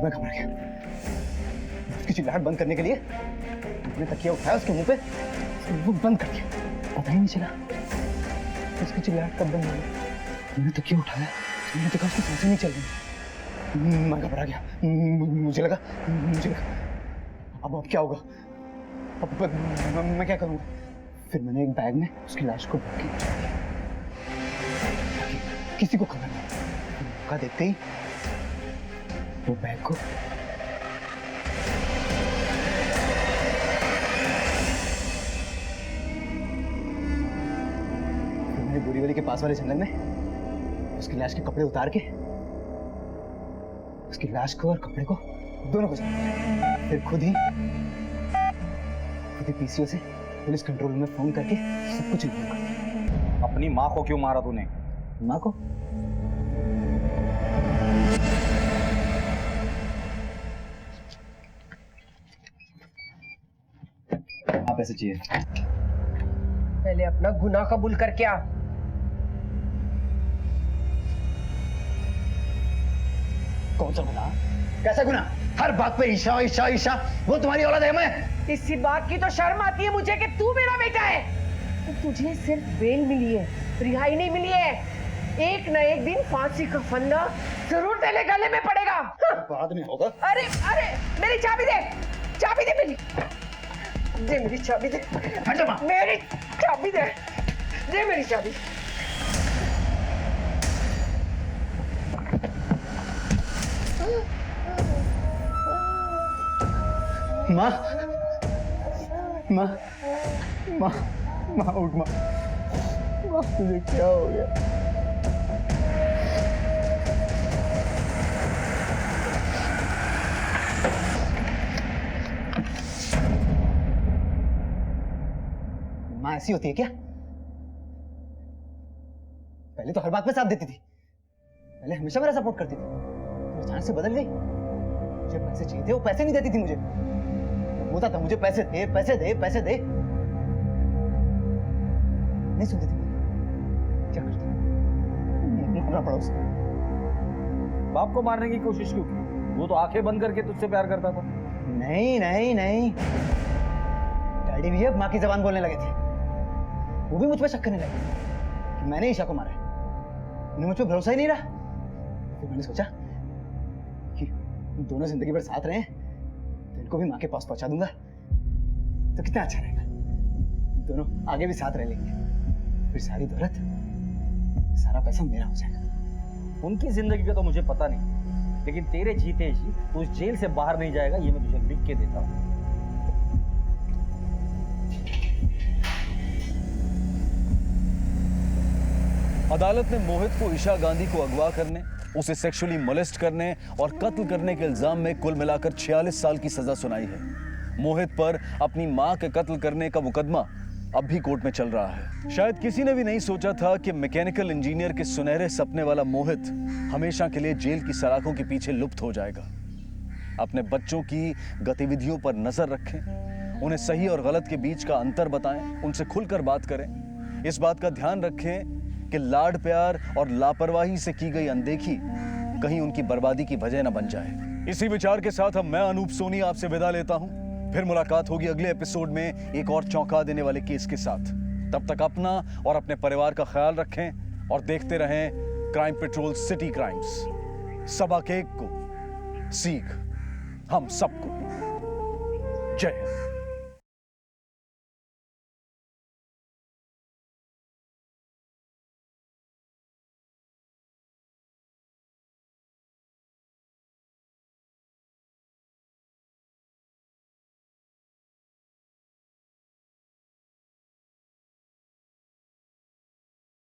मैं घबरा गया। उसकी चिल्लाहट बंद करने के लिए मैंने तकिया उठाया, उसके मुंह पे वो बंद कर दिया। पता ही नहीं चला उसकी चिल्लाहट कब बंद हुई। मैंने तकिया उठाया, मैंने देखा उसकी सांसें नहीं चल रही। मैं घबरा गया। मुझे लगा अब क्या होगा, अब मैं क्या करूंगा। फिर मैंने एक बैग में उसकी लाश को भर के किसी को खबर नहीं। मौका देखते ही वो बैग को मैंने बोरीवली के पास वाले जंगल में उसकी लाश के कपड़े उतार के उसकी लाश को और कपड़े को दोनों को जलाऊंगा। फिर खुद ही पीसीओ से पुलिस कंट्रोल में फोन करके सब कुछ लिखूंगा। अपनी माँ को क्यों मारा तूने? माँ को? आप ऐसे चाहिए। पहले अपना गुनाह कबूल करके आ। कौन सा गुनाह? कैसा गुनाह? हर बात पे ईशा ईशा ईशा। वो तुम्हारी औलाद है। मैं इसी बात की तो शर्म आती है मुझे कि तू मेरा बेटा है। तो तुझे सिर्फ बेल मिली है, रिहाई नहीं मिली है। एक न एक दिन फांसी का फंदा जरूर तेरे गले में पड़ेगा। बाद में होगा। अरे अरे मेरी चाबी दे, चाबी दे मेरी, दे मेरी चाबी दे, मेरी चाबी दे, दे मेरी चाबी। माँ माँ माँ माँ उठ माँ। माँ तुझे क्या हो गया? माँ ऐसी होती है क्या? पहले तो हर बात में साथ देती थी, पहले हमेशा मेरा सपोर्ट करती थी, तो अचानक से बदल गई। मुझे पैसे चाहिए थे, वो पैसे नहीं देती थी मुझे। बोलता था मुझे पैसे दे पैसे दे पैसे दे, नहीं सुनती थी। क्या करती? मारना पड़ा उसे। बाप को मारने की कोशिश क्यों की? वो तो आंखें बंद करके तुझसे प्यार करता था। नहीं नहीं नहीं, डैडी भी अब माँ की जबान बोलने लगे थे। वो भी मुझ पर शक करने लगे कि मैंने ईशा को मारा है। उन्हें मुझ पर भरोसा ही नहीं रहा। फिर मैंने सोचा कि दोनों जिंदगी भर साथ रहे, तो इनको भी माँ के पास पहुंचा दूंगा तो कितना अच्छा रहेगा। दोनों आगे भी साथ रह लेंगे, फिर सारी दौलत, सारा पैसा मेरा हो जाएगा। उनकी जिंदगी का तो मुझे पता नहीं, लेकिन तेरे जीते जी तू उस जेल से बाहर नहीं जाएगा, ये मैं तुझे लिख के देता हूँ। अदालत ने मोहित को ईशा गांधी को अगवा करने, उसे सेक्सुअली मोलेस्ट करने और कत्ल करने के इल्जाम में कुल मिलाकर 46 साल की सजा सुनाई है। मोहित पर अपनी मां के कत्ल करने का मुकदमा अब भी कोर्ट में चल रहा है। शायद किसी ने भी नहीं सोचा था कि मैकेनिकल इंजीनियर के सुनहरे सपने वाला मोहित हमेशा के लिए जेल की सलाखों के पीछे लुप्त हो जाएगा। अपने बच्चों की गतिविधियों पर नजर रखें, उन्हें सही और गलत के बीच का अंतर बताएं, उनसे खुलकर बात करें। इस बात का ध्यान रखें कि लाड प्यार और लापरवाही से की गई अनदेखी कहीं उनकी बर्बादी की वजह न बन जाए। इसी विचार के साथ अब मैं अनूप सोनी आपसे विदा लेता हूं। फिर मुलाकात होगी अगले एपिसोड में एक और चौंका देने वाले केस के साथ। तब तक अपना और अपने परिवार का ख्याल रखें और देखते रहें क्राइम पेट्रोल सिटी क्राइम्स। सबक एक को सीख हम सबको। जय हिंद।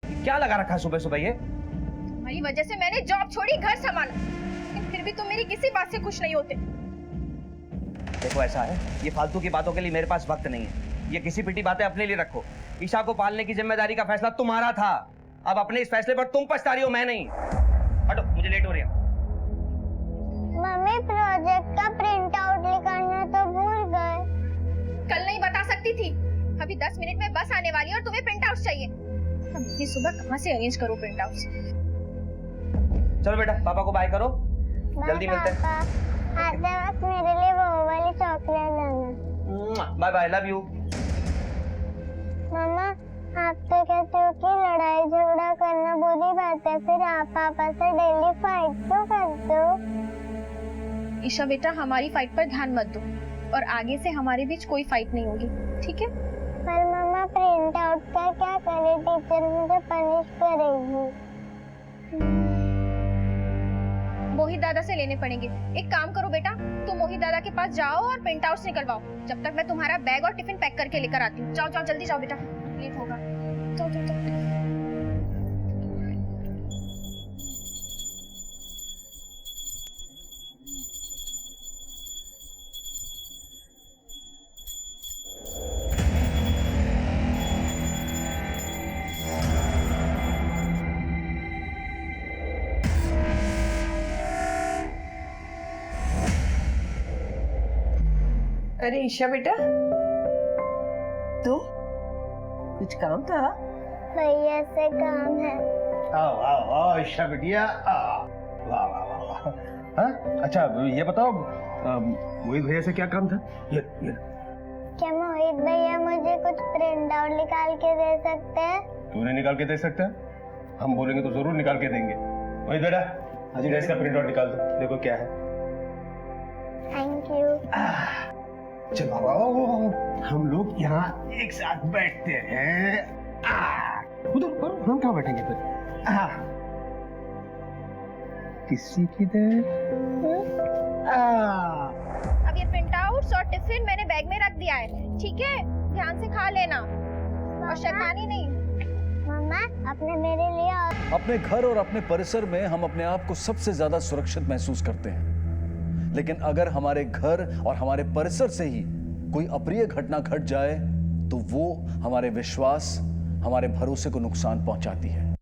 क्या लगा रखा सुबह सुबह ये? तुम्हारी वजह से मैंने जॉब छोड़ी, घर संभाला, लेकिन फिर भी तुम मेरी किसी बात से खुश नहीं होते। देखो ऐसा है, ये फालतू की बातों के लिए मेरे पास वक्त नहीं है। ये किसी पिटी बातें अपने लिए रखो। ईशा को पालने की जिम्मेदारी का फैसला तुम्हारा था। अब अपने इस फैसले पर तुम पछता रही हो, मैं नहीं। हटो, मुझे लेट हो रही है। मम्मी प्रोजेक्ट का प्रिंट आउट निकालना तो भूल गए। कल नहीं बता सकती थी? अभी 10 मिनट में बस आने वाली है और तुम्हें प्रिंट आउट चाहिए। अब इतनी सुबह कहाँ से अरेंज करो प्रिंट आउट? चलो बेटा, पापा को बाय करो, जल्दी मिलते हैं। आते वक्त मेरे लिए वो वाली चॉकलेट लाना। Bye bye, love you. मम्मा, आप तो कहते हो कि लड़ाई झगड़ा करना बुरी बात है, फिर आप पापा से डेली फाइट क्यों करते हो? ईशा बेटा, हमारी फाइट पर ध्यान मत दो और आगे से हमारे बीच कोई फाइट नहीं होगी, ठीक है? पर मम्मा, प्रिंट आउट का क्या करे? टीचर मुझे पनिश करेगी। मोहित दादा से लेने पड़ेंगे। एक काम करो बेटा, तुम मोहित दादा के पास जाओ और प्रिंट आउट्स निकलवाओ, जब तक मैं तुम्हारा बैग और टिफिन पैक करके लेकर आती हूँ। जाओ जाओ, जल्दी जाओ बेटा, लेट होगा। जाओ जाओ जाओ। अरे ईशा बेटा, तू कुछ काम था? भैया से काम है। आओ आओ आओ ईशा बिटिया, वाह वाह वाह वाह। हाँ अच्छा ये बताओ मोहित भैया से क्या काम था? ये क्या मोहित भैया मुझे कुछ प्रिंट आउट निकाल के दे सकते हैं? तूने निकाल के दे सकता है? हम बोलेंगे तो जरूर निकाल के देंगे। मोहित बेटा अजी इसका प्रिंट आउट निकाल दो, देखो क्या है। Thank you. चलो आओ, हम लोग यहाँ एक साथ बैठते हैं। उधर हम कहाँ बैठेंगे फिर? किसी किधर? अब ये प्रिंट आउट्स और टिफिन मैंने बैग में रख दिया है, ठीक है? ध्यान से खा लेना और शैतानी नहीं। मम्मा आपने मेरे लिए अपने घर और अपने परिसर में हम अपने आप को सबसे ज्यादा सुरक्षित महसूस करते हैं, लेकिन अगर हमारे घर और हमारे परिसर से ही कोई अप्रिय घटना घट जाए तो वो हमारे विश्वास, हमारे भरोसे को नुकसान पहुंचाती है।